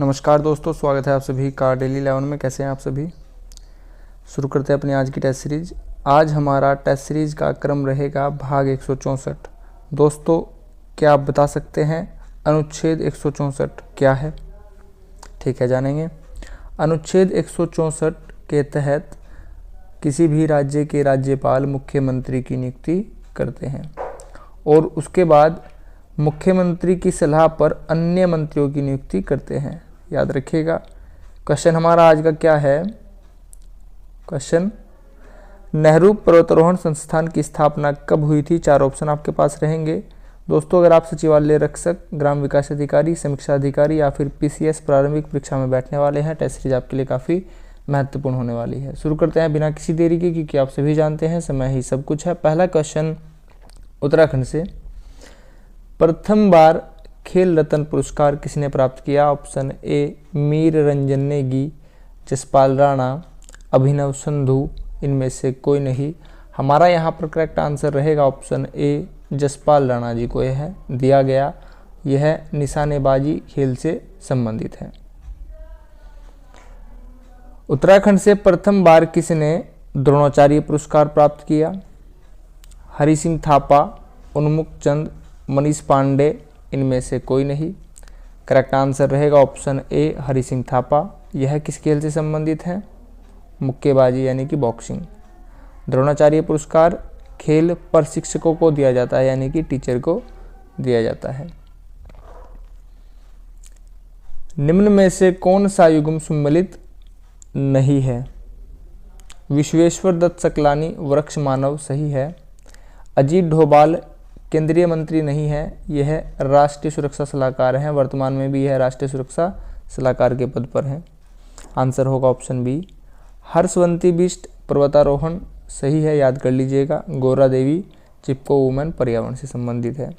नमस्कार दोस्तों, स्वागत है आप सभी का डेली 11 में। कैसे हैं आप सभी। शुरू करते हैं अपनी आज की टेस्ट सीरीज। आज हमारा टेस्ट सीरीज का क्रम रहेगा भाग 164। दोस्तों, क्या आप बता सकते हैं अनुच्छेद 164 क्या है? ठीक है, जानेंगे। अनुच्छेद 164 के तहत किसी भी राज्य के राज्यपाल मुख्यमंत्री की नियुक्ति करते हैं और उसके बाद मुख्यमंत्री की सलाह पर अन्य मंत्रियों की नियुक्ति करते हैं। याद रखिएगा। क्वेश्चन हमारा आज का क्या है? क्वेश्चन, नेहरू पर्वतारोहण संस्थान की स्थापना कब हुई थी? 4 ऑप्शन आपके पास रहेंगे। दोस्तों, अगर आप सचिवालय रक्षक, ग्राम विकास अधिकारी, समीक्षा अधिकारी या फिर पीसीएस प्रारंभिक परीक्षा में बैठने वाले हैं, टेस्ट सीरीज आपके लिए काफ़ी महत्वपूर्ण होने वाली है। शुरू करते हैं बिना किसी देरी के, क्योंकि आप सभी जानते हैं समय ही सब कुछ है। पहला क्वेश्चन उत्तराखंड से, प्रथम बार खेल रत्न पुरस्कार किसने प्राप्त किया? ऑप्शन ए मीर रंजन नेगी, जसपाल राणा, अभिनव संधू, इनमें से कोई नहीं। हमारा यहाँ पर करेक्ट आंसर रहेगा ऑप्शन ए जसपाल राणा जी को यह दिया गया। यह निशानेबाजी खेल से संबंधित है। उत्तराखंड से प्रथम बार किसने द्रोणाचार्य पुरस्कार प्राप्त किया? हरि सिंह थापा, उन्मुख चंद, मनीष पांडे, इनमें से कोई नहीं। करेक्ट आंसर रहेगा ऑप्शन ए हरि सिंह थापा। यह किस खेल से संबंधित है? मुक्केबाजी यानी कि बॉक्सिंग। द्रोणाचार्य पुरस्कार खेल प्रशिक्षकों को दिया जाता है, यानी कि टीचर को दिया जाता है। निम्न में से कौन सा युग्म सम्मिलित नहीं है? विश्वेश्वर दत्त सकलानी, वृक्ष मानव सही है। अजीत डोभाल केंद्रीय मंत्री नहीं है, यह राष्ट्रीय सुरक्षा सलाहकार हैं। वर्तमान में भी यह राष्ट्रीय सुरक्षा सलाहकार के पद पर हैं। आंसर होगा ऑप्शन बी। हर्षवंती बिष्ट पर्वतारोहण सही है, याद कर लीजिएगा। गौरा देवी चिपको वुमेन पर्यावरण से संबंधित है।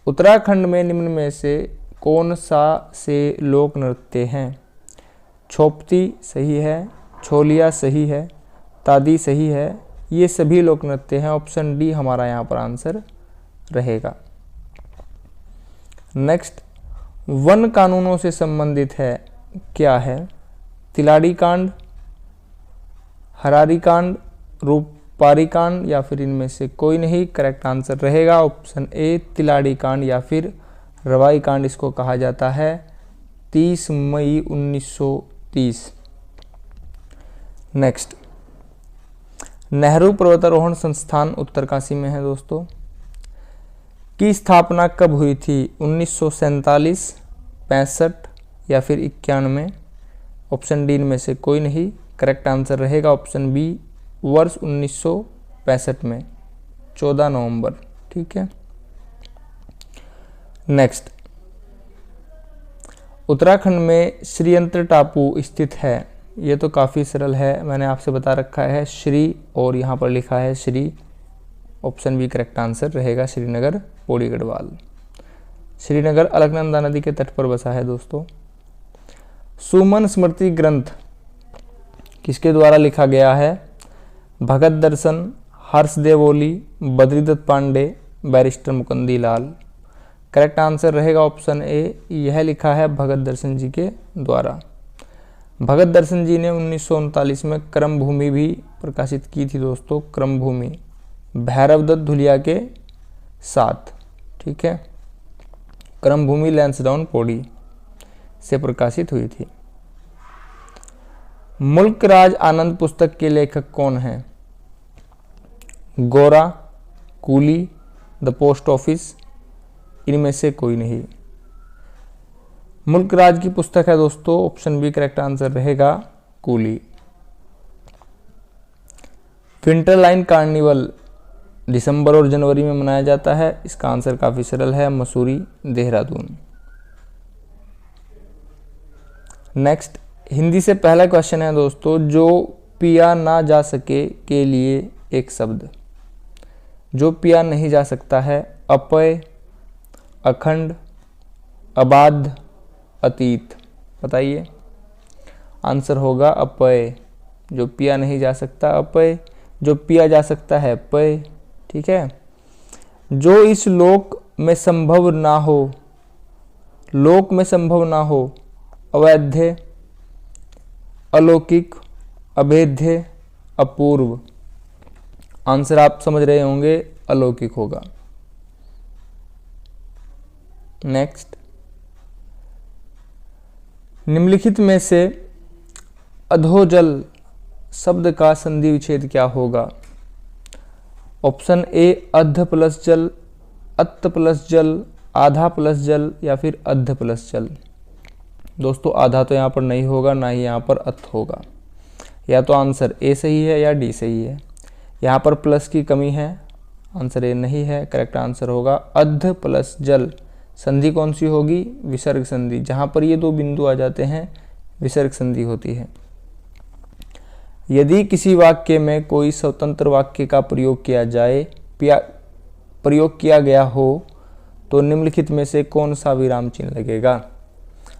उत्तराखंड में निम्न में से कौन सा से लोक नृत्य हैं? छोपती सही है, छोलिया सही है, तादी सही है। ये सभी लोक नृत्य हैं। ऑप्शन डी हमारा यहाँ पर आंसर रहेगा। नेक्स्ट, वन कानूनों से संबंधित है क्या है? तिलाड़ी कांड, हरारी कांड, रूपारी कांड या फिर इनमें से कोई नहीं। करेक्ट आंसर रहेगा ऑप्शन ए तिलाड़ी कांड या फिर रवाई कांड इसको कहा जाता है। 30 मई 1930। नेक्स्ट, नेहरू पर्वतारोहण संस्थान उत्तरकाशी में है दोस्तों, की स्थापना कब हुई थी? 1947, 65 या फिर 91। ऑप्शन डी में से कोई नहीं। करेक्ट आंसर रहेगा ऑप्शन बी वर्ष 1965 में, 14 नवंबर। ठीक है। नेक्स्ट, उत्तराखंड में श्रीयंत्र टापू स्थित है। ये तो काफ़ी सरल है, मैंने आपसे बता रखा है श्री और यहाँ पर लिखा है Shri. Option B correct answer रहेगा श्रीनगर पौड़ी गढ़वाल। श्रीनगर अलकनंदा नदी के तट पर बसा है दोस्तों। सुमन स्मृति ग्रंथ किसके द्वारा लिखा गया है? भगत दर्शन, हर्षदेव ओली, बद्रीदत्त पांडे, बैरिस्टर मुकुंदी लाल। करेक्ट आंसर रहेगा ऑप्शन ए, यह लिखा है भगत दर्शन जी के द्वारा। भगत दर्शन जी ने 1939 में क्रम भूमि भी प्रकाशित की थी दोस्तों। क्रम भूमि भैरवदत्त धुलिया के साथ। ठीक है। क्रम भूमि लैंसडाउन पौड़ी से प्रकाशित हुई थी। मुल्क राज आनंद पुस्तक के लेखक कौन हैं? गोरा, कूली, द पोस्ट ऑफिस, इनमें से कोई नहीं। मुल्क राज की पुस्तक है दोस्तों। ऑप्शन बी करेक्ट आंसर रहेगा कूली। विंटरलाइन कार्निवल दिसंबर और जनवरी में मनाया जाता है। इसका आंसर काफी सरल है, मसूरी, देहरादून। नेक्स्ट, हिंदी से पहला क्वेश्चन है दोस्तों, जो पिया ना जा सके के लिए एक शब्द। जो पिया नहीं जा सकता है, अपय, अखंड, अबाध, अतीत। बताइए। आंसर होगा अपय। जो पिया नहीं जा सकता अपय, जो पिया जा सकता है पय। ठीक है। जो इस लोक में संभव ना हो, लोक में संभव ना हो, अवैध, अलौकिक, अभेद्य, अपूर्व। आंसर आप समझ रहे होंगे, अलौकिक होगा। नेक्स्ट, निम्नलिखित में से अधोजल शब्द का संधि विच्छेद क्या होगा? ऑप्शन ए अध प्लस जल, अत प्लस जल, आधा प्लस जल या फिर अध प्लस जल। दोस्तों आधा तो यहाँ पर नहीं होगा, ना ही यहाँ पर अत होगा। या तो आंसर ए सही है या डी सही है। यहाँ पर प्लस की कमी है, आंसर ए नहीं है। करेक्ट आंसर होगा अध प्लस जल। संधि कौन सी होगी? विसर्ग संधि। जहाँ पर ये दो बिंदु आ जाते हैं विसर्ग संधि होती है। यदि किसी वाक्य में कोई स्वतंत्र वाक्य का प्रयोग किया गया हो तो निम्नलिखित में से कौन सा विराम चिन्ह लगेगा?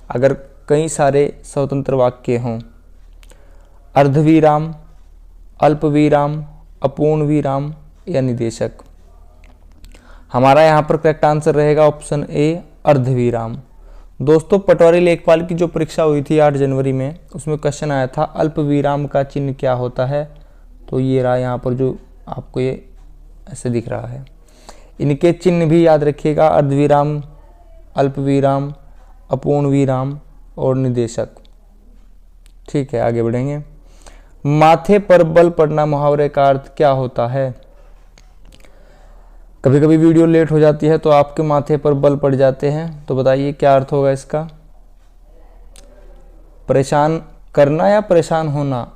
अगर कई सारे स्वतंत्र वाक्य हों, अर्धविराम, अल्पविराम, अपूर्ण विराम या निदेशक। हमारा यहाँ पर करेक्ट आंसर रहेगा ऑप्शन ए अर्धविराम। दोस्तों पटवारी लेखपाल की जो परीक्षा हुई थी 8 जनवरी में, उसमें क्वेश्चन आया था अल्प विराम का चिन्ह क्या होता है? तो ये रहा यहाँ पर जो आपको ये ऐसे दिख रहा है। इनके चिन्ह भी याद रखिएगा, अर्धविराम, अल्प विराम, अपूर्ण विराम और निदेशक। ठीक है, आगे बढ़ेंगे। माथे पर बल पड़ना मुहावरे का अर्थ क्या होता है? कभी कभी वीडियो लेट हो जाती है तो आपके माथे पर बल पड़ जाते हैं, तो बताइए क्या अर्थ होगा इसका? परेशान करना या परेशान होना,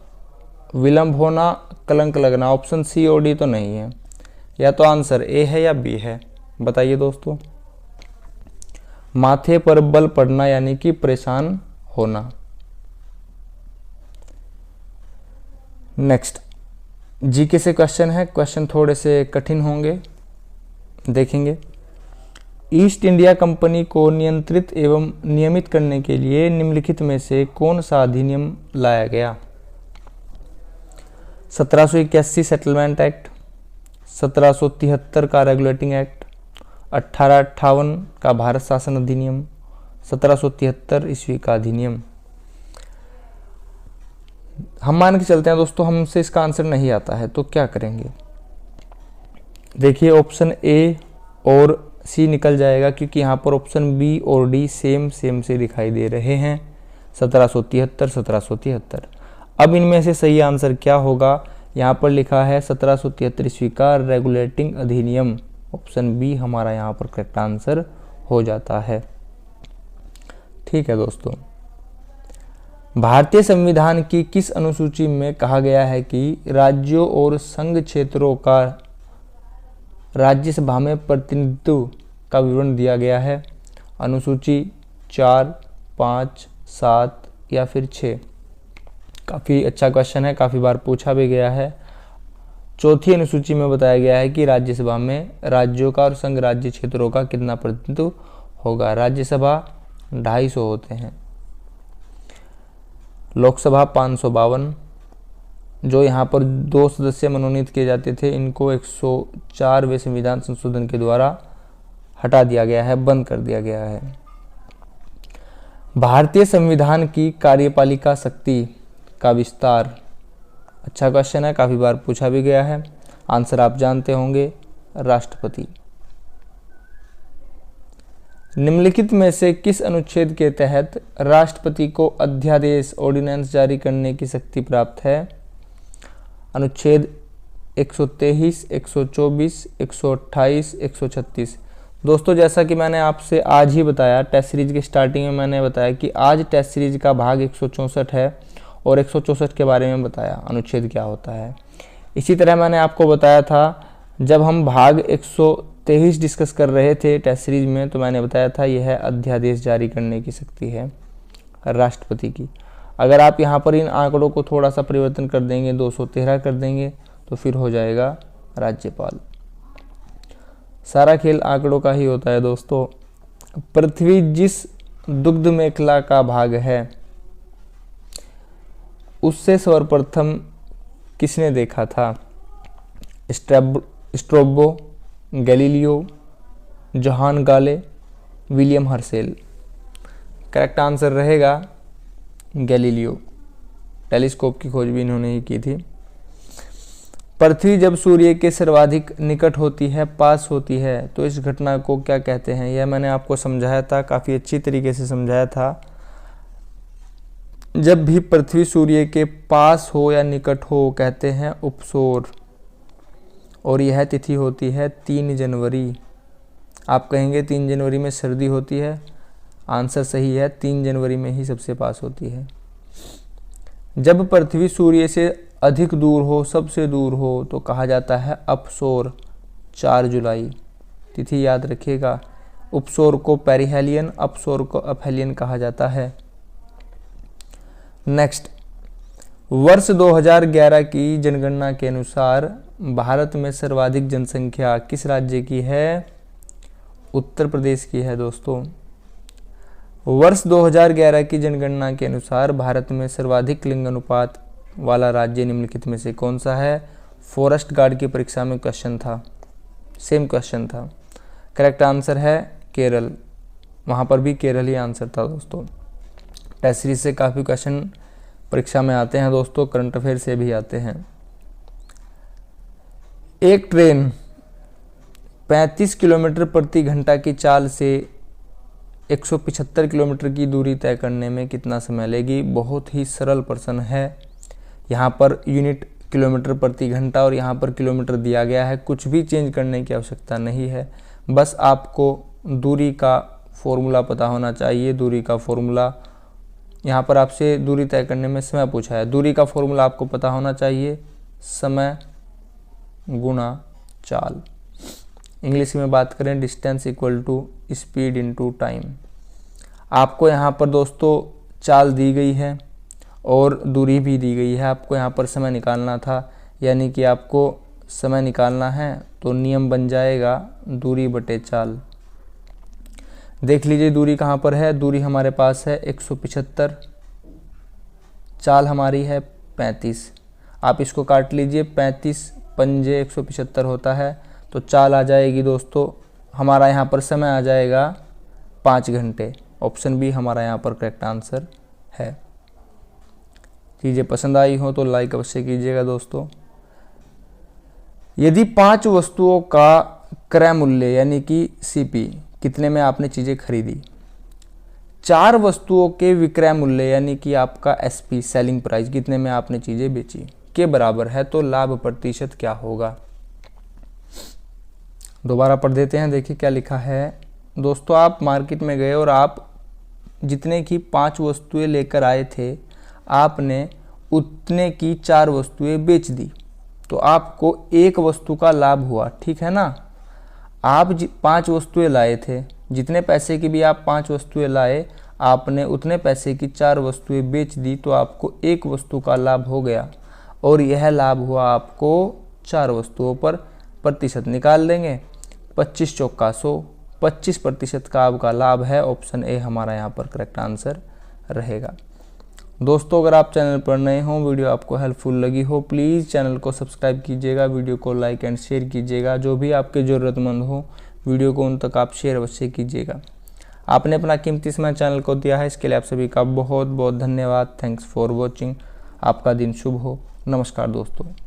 विलंब होना, कलंक लगना। ऑप्शन सी और डी तो नहीं है। या तो आंसर ए है या बी है, बताइए दोस्तों। माथे पर बल पड़ना यानी कि परेशान होना। नेक्स्ट, जीके से क्वेश्चन है। क्वेश्चन थोड़े से कठिन होंगे, देखेंगे। ईस्ट इंडिया कंपनी को नियंत्रित एवं नियमित करने के लिए निम्नलिखित में से कौन सा अधिनियम लाया गया? 1781 सेटलमेंट एक्ट, 1773 का रेगुलेटिंग एक्ट, 1858 का भारत शासन अधिनियम, 1773 ईस्वी का अधिनियम। हम मान के चलते हैं दोस्तों हमसे इसका आंसर नहीं आता है, तो क्या करेंगे? देखिए ऑप्शन ए और सी निकल जाएगा, क्योंकि यहाँ पर ऑप्शन बी और डी सेम से दिखाई दे रहे हैं। 1773, 1773। अब इनमें से सही आंसर क्या होगा? यहाँ पर लिखा है 1773 ईस्वी का रेगुलेटिंग अधिनियम। ऑप्शन बी हमारा यहाँ पर करेक्ट आंसर हो जाता है। ठीक है दोस्तों, भारतीय संविधान की किस अनुसूची में कहा गया है कि राज्यों और संघ क्षेत्रों का राज्यसभा में प्रतिनिधित्व का विवरण दिया गया है? अनुसूची 4, 5, 7 या फिर 6। काफ़ी अच्छा क्वेश्चन है, काफ़ी बार पूछा भी गया है। चौथी अनुसूची में बताया गया है कि राज्यसभा में राज्यों का और संघ राज्य क्षेत्रों का कितना प्रतिनिधित्व होगा? राज्यसभा 250 होते हैं, लोकसभा 552। जो यहाँ पर 2 सदस्य मनोनीत किए जाते थे, इनको 104वें संविधान संशोधन के द्वारा हटा दिया गया है, बंद कर दिया गया है। भारतीय संविधान की कार्यपालिका शक्ति का विस्तार। अच्छा क्वेश्चन है, काफ़ी बार पूछा भी गया है। आंसर आप जानते होंगे, राष्ट्रपति। निम्नलिखित में से किस अनुच्छेद के तहत राष्ट्रपति को अध्यादेश ऑर्डिनेंस जारी करने की शक्ति प्राप्त है? अनुच्छेद 123, 124, 128, 136। दोस्तों जैसा कि मैंने आपसे आज ही बताया, टेस्ट सीरीज की स्टार्टिंग में मैंने बताया कि आज टेस्ट सीरीज का भाग 164 है और 164 के बारे में बताया अनुच्छेद क्या होता है। इसी तरह मैंने आपको बताया था जब हम भाग 123 डिस्कस कर रहे थे टेस्ट सीरीज में, तो मैंने बताया था यह अध्यादेश जारी करने की शक्ति है राष्ट्रपति की। अगर आप यहाँ पर इन आंकड़ों को थोड़ा सा परिवर्तन कर देंगे, 213 कर देंगे, तो फिर हो जाएगा राज्यपाल। सारा खेल आंकड़ों का ही होता है दोस्तों। पृथ्वी जिस दुग्ध मेखला का भाग है उससे सर्वप्रथम किसने देखा था? स्ट्रैबो, गैलीलियो, जोहान गाले, विलियम हर्शेल। करेक्ट आंसर रहेगा गैलीलियो। टेलीस्कोप की खोज भी इन्होंने ही की थी। पृथ्वी जब सूर्य के सर्वाधिक निकट होती है, पास होती है, तो इस घटना को क्या कहते हैं? यह मैंने आपको समझाया था, काफ़ी अच्छी तरीके से समझाया था। जब भी पृथ्वी सूर्य के पास हो या निकट हो कहते हैं उपसौर, और यह तिथि होती है 3 जनवरी। आप कहेंगे 3 जनवरी में सर्दी होती है, आंसर सही है, 3 जनवरी में ही सबसे पास होती है। जब पृथ्वी सूर्य से अधिक दूर हो, सबसे दूर हो, तो कहा जाता है अपसौर, 4 जुलाई। तिथि याद रखिएगा। उपसौर को पेरिहेलियन, अपसौर को अपहेलियन कहा जाता है। नेक्स्ट, वर्ष 2011 की जनगणना के अनुसार भारत में सर्वाधिक जनसंख्या किस राज्य की है? उत्तर प्रदेश की है दोस्तों। वर्ष 2011 की जनगणना के अनुसार भारत में सर्वाधिक लिंग अनुपात वाला राज्य निम्नलिखित में से कौन सा है? फॉरेस्ट गार्ड की परीक्षा में क्वेश्चन था, सेम क्वेश्चन था। करेक्ट आंसर है केरल, वहाँ पर भी केरल ही आंसर था दोस्तों। टेस्ट सीरीज से काफ़ी क्वेश्चन परीक्षा में आते हैं दोस्तों, करंट अफेयर से भी आते हैं। एक ट्रेन 35 किलोमीटर प्रति घंटा की चाल से 175 किलोमीटर की दूरी तय करने में कितना समय लेगी? बहुत ही सरल प्रश्न है। यहाँ पर यूनिट किलोमीटर प्रति घंटा और यहाँ पर किलोमीटर दिया गया है, कुछ भी चेंज करने की आवश्यकता नहीं है। बस आपको दूरी का फॉर्मूला पता होना चाहिए। दूरी का फॉर्मूला, यहाँ पर आपसे दूरी तय करने में समय पूछा है, दूरी का फॉर्मूला आपको पता होना चाहिए, समय गुणा चाल। इंग्लिश में बात करें, distance equal to speed into time. आपको यहाँ पर दोस्तों चाल दी गई है और दूरी भी दी गई है, आपको यहाँ पर समय निकालना था, यानी कि आपको समय निकालना है तो नियम बन जाएगा दूरी बटे चाल। देख लीजिए दूरी कहाँ पर है, दूरी हमारे पास है 175, चाल हमारी है 35। आप इसको काट लीजिए, 35 पंजे 175 होता है, तो चाल आ जाएगी दोस्तों, हमारा यहाँ पर समय आ जाएगा 5 घंटे। ऑप्शन बी हमारा यहाँ पर करेक्ट आंसर है। चीज़ें पसंद आई हो तो लाइक अवश्य कीजिएगा दोस्तों। यदि 5 वस्तुओं का क्रय मूल्य यानी कि सीपी कितने में आपने चीज़ें खरीदी, 4 वस्तुओं के विक्रय मूल्य यानी कि आपका एसपी सेलिंग प्राइस कितने में आपने चीज़ें बेची के बराबर है, तो लाभ प्रतिशत क्या होगा? दोबारा पढ़ देते हैं, देखिए क्या लिखा है दोस्तों। आप मार्केट में गए और आप जितने की 5 वस्तुएं लेकर आए थे, आपने उतने की 4 वस्तुएं बेच दी, तो आपको 1 वस्तु का लाभ हुआ, ठीक है ना। आप 5 वस्तुएं लाए थे, जितने पैसे की भी आप 5 वस्तुएं लाए, आपने उतने पैसे की 4 वस्तुएं बेच दी, तो आपको 1 वस्तु का लाभ हो गया, और यह लाभ हुआ आपको 4 वस्तुओं पर। प्रतिशत निकाल देंगे, 25 चौका 100, 25% का आपका लाभ है। ऑप्शन ए हमारा यहाँ पर करेक्ट आंसर रहेगा। दोस्तों अगर आप चैनल पर नए हों, वीडियो आपको हेल्पफुल लगी हो, प्लीज़ चैनल को सब्सक्राइब कीजिएगा, वीडियो को लाइक एंड शेयर कीजिएगा। जो भी आपके ज़रूरतमंद हो वीडियो को उन तक आप शेयर अवश्य कीजिएगा। आपने अपना कीमती समय चैनल को दिया है, इसके लिए आप सभी का बहुत बहुत धन्यवाद। Thanks for watching. आपका दिन शुभ हो। नमस्कार दोस्तों।